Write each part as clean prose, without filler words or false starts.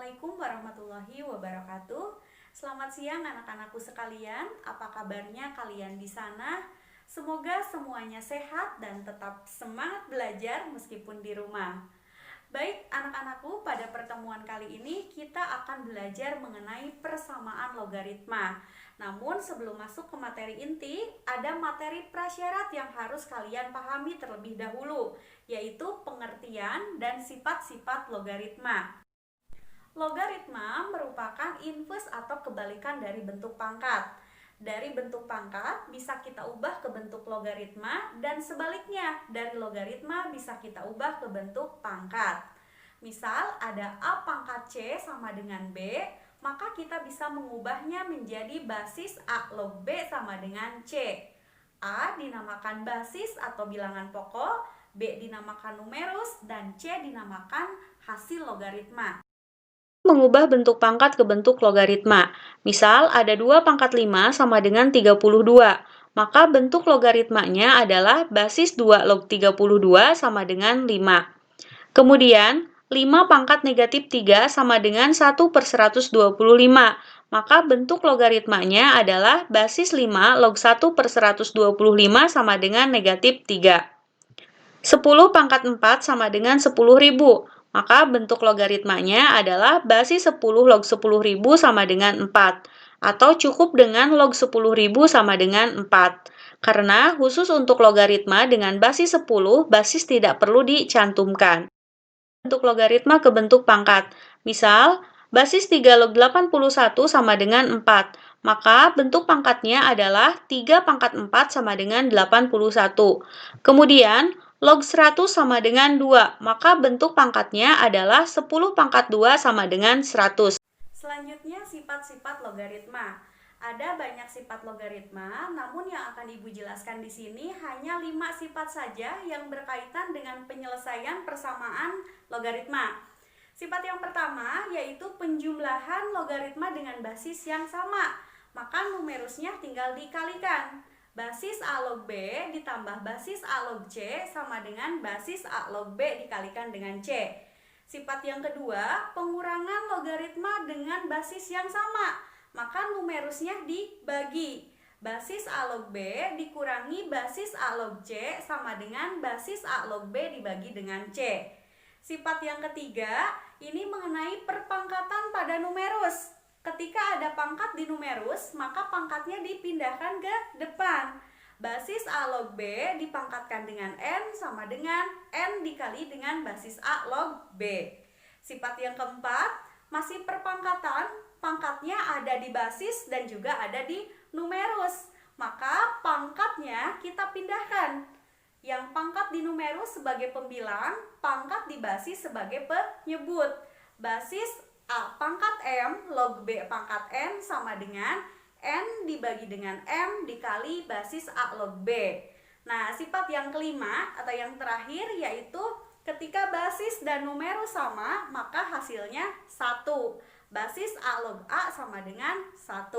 Assalamualaikum warahmatullahi wabarakatuh. Selamat siang anak-anakku sekalian. Apa kabarnya kalian di sana? Semoga semuanya sehat dan tetap semangat belajar meskipun di rumah. Baik anak-anakku, pada pertemuan kali ini kita akan belajar mengenai persamaan logaritma. Namun sebelum masuk ke materi inti, ada materi prasyarat yang harus kalian pahami terlebih dahulu, yaitu pengertian dan sifat-sifat logaritma. Logaritma merupakan inverse atau kebalikan dari bentuk pangkat. Dari bentuk pangkat bisa kita ubah ke bentuk logaritma, dan sebaliknya dari logaritma bisa kita ubah ke bentuk pangkat. Misal ada A pangkat C sama dengan B, maka kita bisa mengubahnya menjadi basis A log B sama dengan C. A dinamakan basis atau bilangan pokok, B dinamakan numerus, dan C dinamakan hasil logaritma. Mengubah bentuk pangkat ke bentuk logaritma. Misal ada 2 pangkat 5 sama dengan 32. Maka bentuk logaritmanya adalah basis 2 log 32 sama dengan 5. Kemudian 5 pangkat negatif 3 sama dengan 1 per 125. Maka bentuk logaritmanya adalah basis 5 log 1 per 125 sama dengan negatif 3. 10 pangkat 4 sama dengan 10.000. Maka bentuk logaritmanya adalah basis 10 log 10.000 sama dengan 4. Atau cukup dengan log 10.000 sama dengan 4. Karena khusus untuk logaritma dengan basis 10, basis tidak perlu dicantumkan. Bentuk logaritma ke bentuk pangkat. Misal, basis 3 log 81 sama dengan 4. Maka bentuk pangkatnya adalah 3 pangkat 4 sama dengan 81. Kemudian, log 100 sama dengan 2, maka bentuk pangkatnya adalah 10 pangkat 2 sama dengan 100. Selanjutnya, sifat-sifat logaritma. Ada banyak sifat logaritma, namun yang akan Ibu jelaskan di sini hanya 5 sifat saja yang berkaitan dengan penyelesaian persamaan logaritma. Sifat yang pertama yaitu penjumlahan logaritma dengan basis yang sama, maka numerusnya tinggal dikalikan. Basis A log B ditambah basis A log C sama dengan basis A log B dikalikan dengan C. Sifat yang kedua, pengurangan logaritma dengan basis yang sama, maka numerusnya dibagi. Basis A log B dikurangi basis A log C sama dengan basis A log B dibagi dengan C. Sifat yang ketiga, ini mengenai perpangkatan pada numerus. Ketika ada pangkat di numerus, maka pangkatnya dipindahkan ke depan. Basis A log B dipangkatkan dengan N sama dengan N dikali dengan basis A log B. Sifat yang keempat, masih perpangkatan, pangkatnya ada di basis dan juga ada di numerus. Maka pangkatnya kita pindahkan. Yang pangkat di numerus sebagai pembilang, pangkat di basis sebagai penyebut. Basis A pangkat M log B pangkat N sama dengan N dibagi dengan M dikali basis A log B. Nah, sifat yang kelima atau yang terakhir yaitu ketika basis dan numerus sama, maka hasilnya 1. Basis A log A sama dengan 1.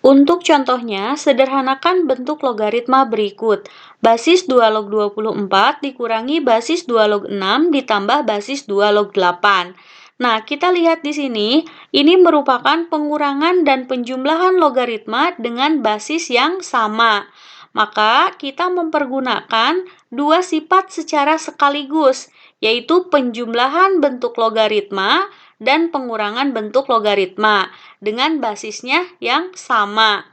Untuk contohnya, sederhanakan bentuk logaritma berikut. Basis 2 log 24 dikurangi basis 2 log 6 ditambah basis 2 log 8. Nah, kita lihat di sini, ini merupakan pengurangan dan penjumlahan logaritma dengan basis yang sama. Maka, kita mempergunakan dua sifat secara sekaligus, yaitu penjumlahan bentuk logaritma dan pengurangan bentuk logaritma dengan basisnya yang sama.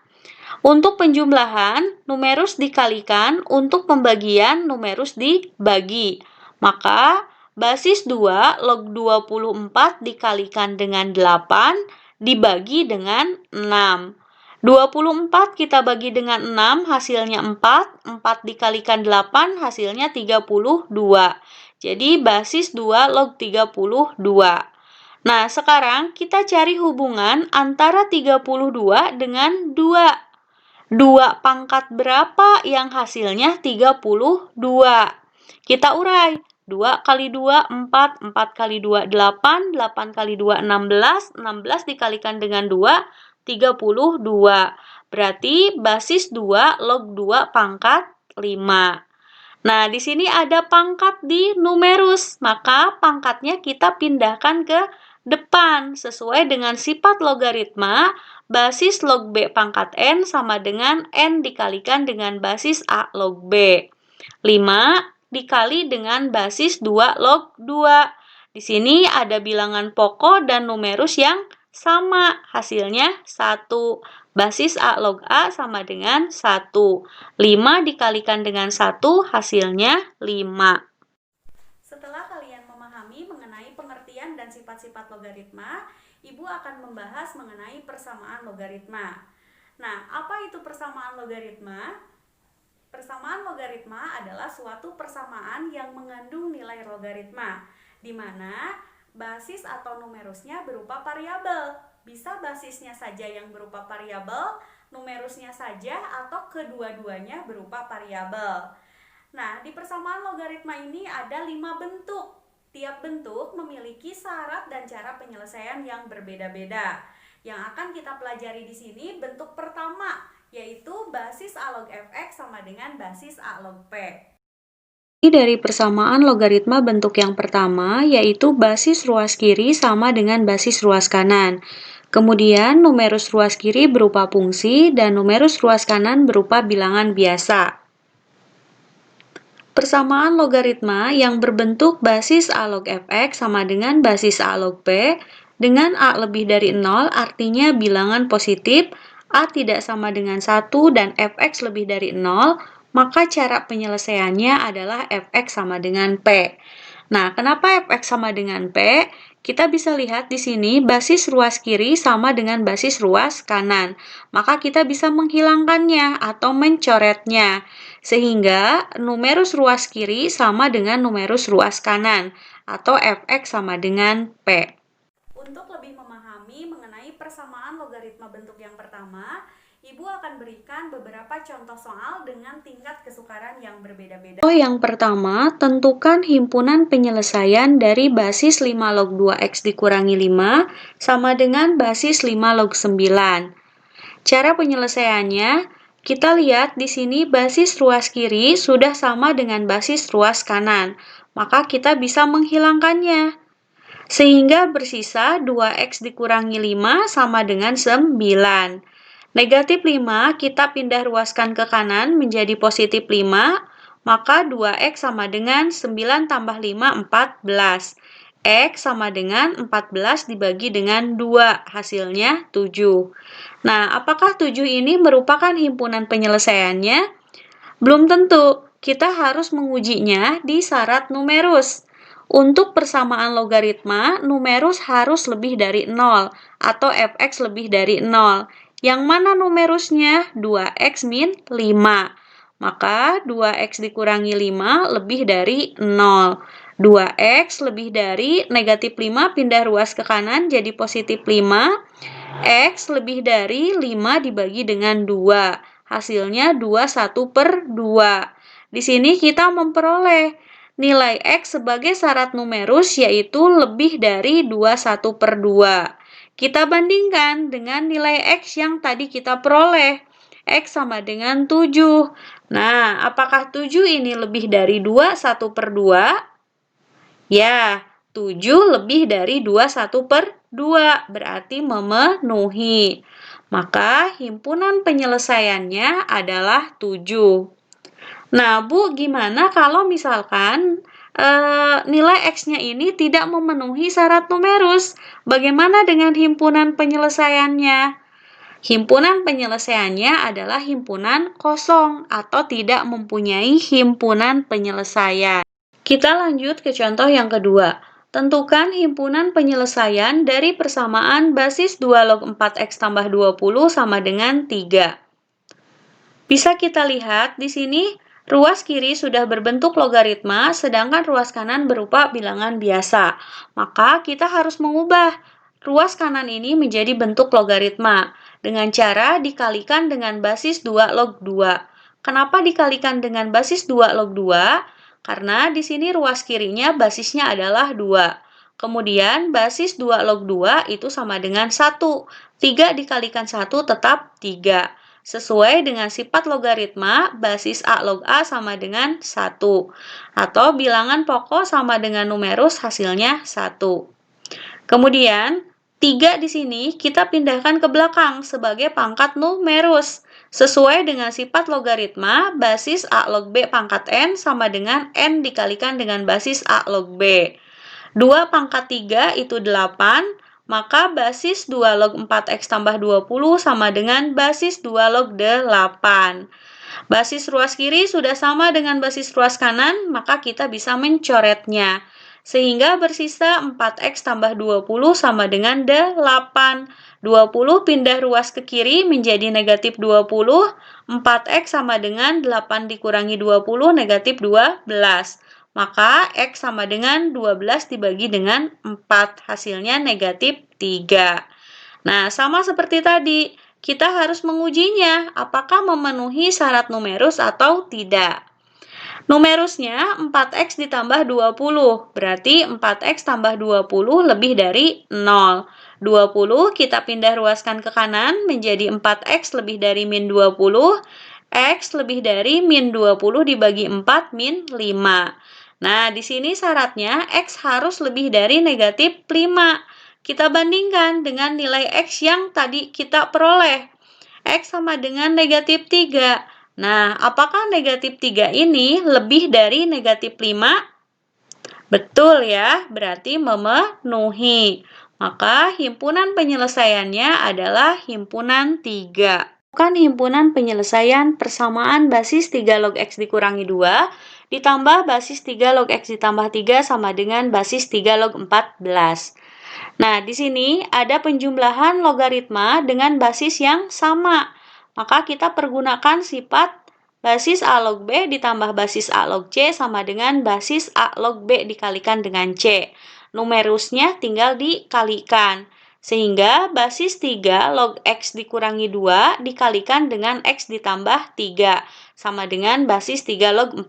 Untuk penjumlahan, numerus dikalikan, untuk pembagian numerus dibagi. Maka, basis 2 log 24 dikalikan dengan 8 dibagi dengan 6. 24 kita bagi dengan 6 hasilnya 4, 4 dikalikan 8 hasilnya 32. Jadi basis 2 log 32. Nah, sekarang kita cari hubungan antara 32 dengan 2. 2 pangkat berapa yang hasilnya 32? Kita urai. 2 kali 2, 4, 4 kali 2, 8, 8 kali 2, 16, 16 dikalikan dengan 2, 32. Berarti basis 2 log 2 pangkat 5. Nah, di sini ada pangkat di numerus, maka pangkatnya kita pindahkan ke depan. Sesuai dengan sifat logaritma, basis log B pangkat N sama dengan N dikalikan dengan basis A log B. 5 dikali dengan basis 2 log 2. Di sini ada bilangan pokok dan numerus yang sama. Hasilnya 1. Basis A log A sama dengan 1. 5 dikalikan dengan 1, hasilnya 5. Setelah kalian memahami mengenai pengertian dan sifat-sifat logaritma, Ibu akan membahas mengenai persamaan logaritma. Nah, apa itu persamaan logaritma? Persamaan logaritma adalah suatu persamaan yang mengandung nilai logaritma, di mana basis atau numerusnya berupa variabel. Bisa basisnya saja yang berupa variabel, numerusnya saja, atau kedua-duanya berupa variabel. Nah, di persamaan logaritma ini ada 5 bentuk. Tiap bentuk memiliki syarat dan cara penyelesaian yang berbeda-beda. Yang akan kita pelajari di sini bentuk pertama, yaitu basis A log fx sama dengan basis A log P. Dari persamaan logaritma bentuk yang pertama, yaitu basis ruas kiri sama dengan basis ruas kanan. Kemudian numerus ruas kiri berupa fungsi dan numerus ruas kanan berupa bilangan biasa. Persamaan logaritma yang berbentuk basis A log fx sama dengan basis A log P dengan A lebih dari 0 artinya bilangan positif, A tidak sama dengan 1 dan fx lebih dari 0, maka cara penyelesaiannya adalah fx sama dengan P. Nah, kenapa fx sama dengan P? Kita bisa lihat di sini basis ruas kiri sama dengan basis ruas kanan. Maka kita bisa menghilangkannya atau mencoretnya. Sehingga numerus ruas kiri sama dengan numerus ruas kanan. Atau fx sama dengan P. Untuk lebih memahami mengenai persamaan logaritma bentuk yang pertama, Ibu akan berikan beberapa contoh soal dengan tingkat kesukaran yang berbeda-beda. Yang pertama, tentukan himpunan penyelesaian dari basis 5 log 2x dikurangi 5 sama dengan basis 5 log 9. Cara penyelesaiannya, kita lihat di sini basis ruas kiri sudah sama dengan basis ruas kanan, maka kita bisa menghilangkannya. Sehingga bersisa 2x dikurangi 5 sama dengan 9. Negatif 5 kita pindah ruaskan ke kanan menjadi positif 5, maka 2x sama dengan 9 tambah 5, 14. X sama dengan 14 dibagi dengan 2, hasilnya 7. Nah, apakah 7 ini merupakan himpunan penyelesaiannya? Belum tentu, kita harus mengujinya di syarat numerus. Untuk persamaan logaritma, numerus harus lebih dari 0 atau fx lebih dari 0. Yang mana numerusnya? 2x min 5. Maka 2x dikurangi 5 lebih dari 0. 2x lebih dari negatif 5 pindah ruas ke kanan jadi positif 5. X lebih dari 5 dibagi dengan 2. Hasilnya 21/2. Di sini kita memperoleh nilai X sebagai syarat numerus yaitu lebih dari 21/2. Kita bandingkan dengan nilai X yang tadi kita peroleh. X sama dengan 7. Nah, apakah 7 ini lebih dari 21/2? Ya, 7 lebih dari 21/2, berarti memenuhi. Maka himpunan penyelesaiannya adalah 7. Nah, Bu, gimana kalau misalkan nilai X-nya ini tidak memenuhi syarat numerus? Bagaimana dengan himpunan penyelesaiannya? Himpunan penyelesaiannya adalah himpunan kosong atau tidak mempunyai himpunan penyelesaian. Kita lanjut ke contoh yang kedua. Tentukan himpunan penyelesaian dari persamaan basis 2 log 4x tambah 20 sama dengan 3. Bisa kita lihat di sini ruas kiri sudah berbentuk logaritma, sedangkan ruas kanan berupa bilangan biasa. Maka kita harus mengubah ruas kanan ini menjadi bentuk logaritma dengan cara dikalikan dengan basis 2 log 2. Kenapa dikalikan dengan basis 2 log 2? Karena di sini ruas kirinya basisnya adalah 2. Kemudian basis 2 log 2 itu sama dengan 1. 3 dikalikan 1 tetap 3. Sesuai dengan sifat logaritma, basis A log A sama dengan 1. Atau bilangan pokok sama dengan numerus hasilnya 1. Kemudian, 3 di sini kita pindahkan ke belakang sebagai pangkat numerus. Sesuai dengan sifat logaritma, basis A log B pangkat N sama dengan N dikalikan dengan basis A log B. 2 pangkat 3 itu 8, maka basis 2 log 4X tambah 20 sama dengan basis 2 log 8. Basis ruas kiri sudah sama dengan basis ruas kanan, maka kita bisa mencoretnya. Sehingga bersisa 4X tambah 20 sama dengan 8. 20 pindah ruas ke kiri menjadi negatif 20. 4X sama dengan 8 dikurangi 20 negatif 12. Maka X sama dengan 12 dibagi dengan 4. Hasilnya negatif 3. Nah, sama seperti tadi, kita harus mengujinya apakah memenuhi syarat numerus atau tidak. Numerusnya 4X ditambah 20, berarti 4X tambah 20 lebih dari 0. 20 kita pindah ruaskan ke kanan menjadi 4X lebih dari min 20, X lebih dari min 20 dibagi 4 min 5. Nah, di sini syaratnya X harus lebih dari negatif 5. Kita bandingkan dengan nilai X yang tadi kita peroleh. X sama dengan negatif 3. Nah, apakah negatif 3 ini lebih dari negatif 5? Betul ya, berarti memenuhi. Maka himpunan penyelesaiannya adalah himpunan 3. Bukan himpunan penyelesaian persamaan basis 3 log X dikurangi 2, ditambah basis 3 log X ditambah 3 sama dengan basis 3 log 14. Nah, di sini ada penjumlahan logaritma dengan basis yang sama. Maka kita pergunakan sifat basis A log B ditambah basis A log C sama dengan basis A log B dikalikan dengan C. Numerusnya tinggal dikalikan. Sehingga basis 3 log X dikurangi 2 dikalikan dengan X ditambah 3. Sama dengan basis 3 log 14.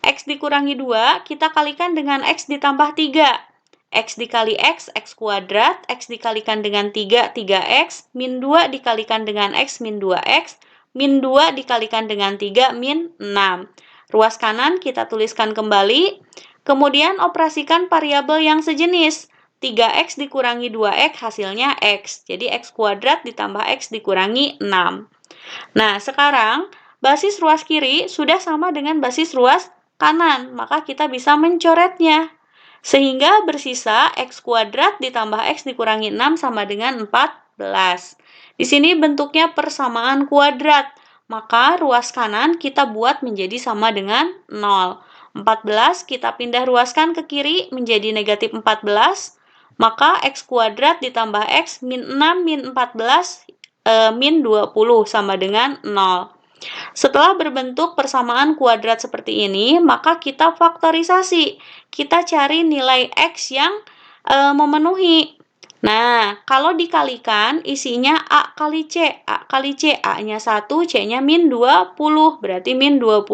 X dikurangi 2 kita kalikan dengan X ditambah 3. X dikali X kuadrat, X dikalikan dengan 3, 3X, min 2 dikalikan dengan X, min 2X, min 2 dikalikan dengan 3, min 6. Ruas kanan kita tuliskan kembali, kemudian operasikan variabel yang sejenis. 3X dikurangi 2X hasilnya X, jadi X kuadrat ditambah X dikurangi 6. Nah, sekarang basis ruas kiri sudah sama dengan basis ruas kanan, maka kita bisa mencoretnya. Sehingga bersisa X kuadrat ditambah X dikurangi 6 sama dengan 14. Di sini bentuknya persamaan kuadrat, maka ruas kanan kita buat menjadi sama dengan 0. 14 kita pindah ruaskan ke kiri menjadi negatif 14, maka X kuadrat ditambah X min 6 min 14 min 20 sama dengan 0. Setelah berbentuk persamaan kuadrat seperti ini, maka kita faktorisasi. Kita cari nilai X yang memenuhi. Nah, kalau dikalikan isinya A kali C. A kali C, A-nya 1, C-nya min 20, berarti min 20.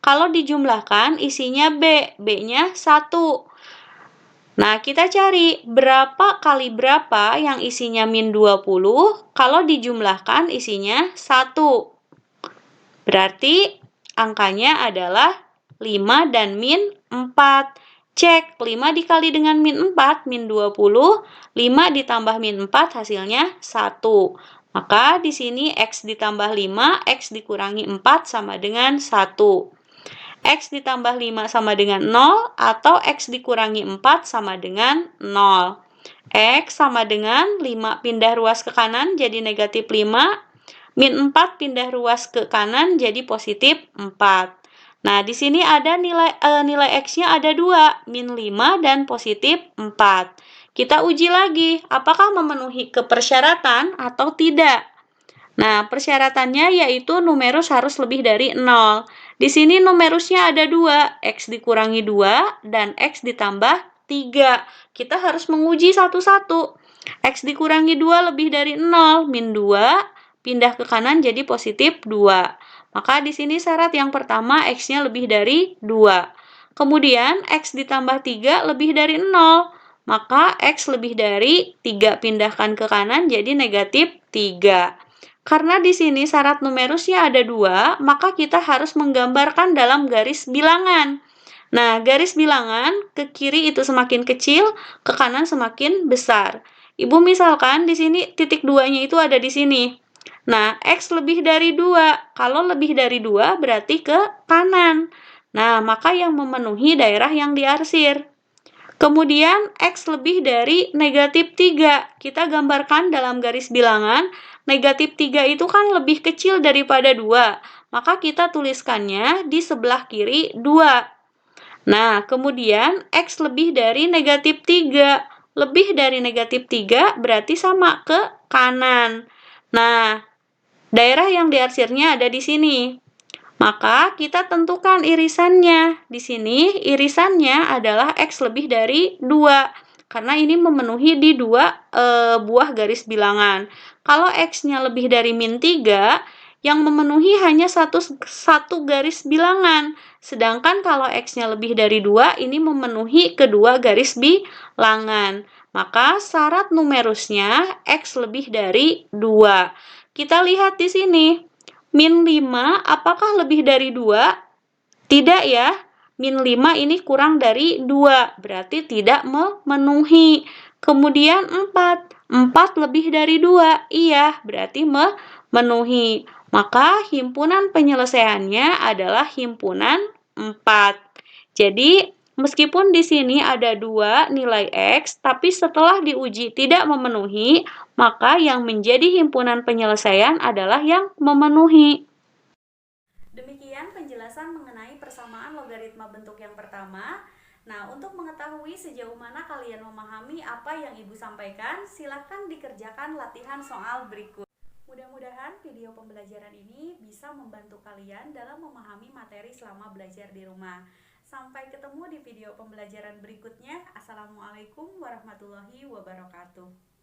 Kalau dijumlahkan isinya B, B-nya 1. Nah, kita cari berapa kali berapa yang isinya min 20, kalau dijumlahkan isinya 1. Berarti angkanya adalah 5 dan min 4. Cek 5 dikali dengan min 4, min 20. 5 ditambah min 4 hasilnya 1. Maka di sini X ditambah 5, X dikurangi 4 sama dengan 1. X ditambah 5 sama dengan 0 atau X dikurangi 4 sama dengan 0. X sama dengan 5 pindah ruas ke kanan jadi negatif 5. Min 4 pindah ruas ke kanan jadi positif 4. Nah, di sini ada nilai X-nya ada 2, min 5 dan positif 4. Kita uji lagi, apakah memenuhi kepersyaratan atau tidak. Nah, persyaratannya yaitu numerus harus lebih dari 0. Di sini numerusnya ada 2, X dikurangi 2 dan X ditambah 3. Kita harus menguji satu-satu. X dikurangi 2 lebih dari 0, min 2. Pindah ke kanan jadi positif 2. Maka di sini syarat yang pertama X-nya lebih dari 2. Kemudian X ditambah 3 lebih dari 0. Maka X lebih dari 3 pindahkan ke kanan jadi negatif 3. Karena di sini syarat numerusnya ada 2, maka kita harus menggambarkan dalam garis bilangan. Nah, garis bilangan ke kiri itu semakin kecil, ke kanan semakin besar. Ibu misalkan di sini titik 2-nya itu ada di sini. Nah, X lebih dari 2. Kalau lebih dari 2 berarti ke kanan. Nah, maka yang memenuhi daerah yang diarsir. Kemudian X lebih dari negatif 3. Kita gambarkan dalam garis bilangan, negatif 3 itu kan lebih kecil daripada 2. Maka kita tuliskannya di sebelah kiri 2. Nah, kemudian X lebih dari negatif 3. Lebih dari negatif 3 berarti sama ke kanan. Nah, daerah yang diarsirnya ada di sini. Maka kita tentukan irisannya. Di sini irisannya adalah X lebih dari 2. Karena ini memenuhi di dua buah garis bilangan. Kalau X-nya lebih dari min 3, yang memenuhi hanya satu garis bilangan. Sedangkan kalau X-nya lebih dari 2, ini memenuhi kedua garis bilangan. Maka syarat numerusnya X lebih dari 2. Kita lihat di sini. Min 5 apakah lebih dari 2? Tidak ya. Min 5 ini kurang dari 2, berarti tidak memenuhi. Kemudian 4. 4 lebih dari 2. Iya, berarti memenuhi. Maka himpunan penyelesaiannya adalah himpunan 4. Jadi, meskipun di sini ada 2 nilai X, tapi setelah diuji tidak memenuhi, maka yang menjadi himpunan penyelesaian adalah yang memenuhi. Demikian penjelasan mengenai persamaan logaritma bentuk yang pertama. Nah, untuk mengetahui sejauh mana kalian memahami apa yang Ibu sampaikan, silahkan dikerjakan latihan soal berikut. Mudah-mudahan video pembelajaran ini bisa membantu kalian dalam memahami materi selama belajar di rumah. Sampai ketemu di video pembelajaran berikutnya. Assalamualaikum warahmatullahi wabarakatuh.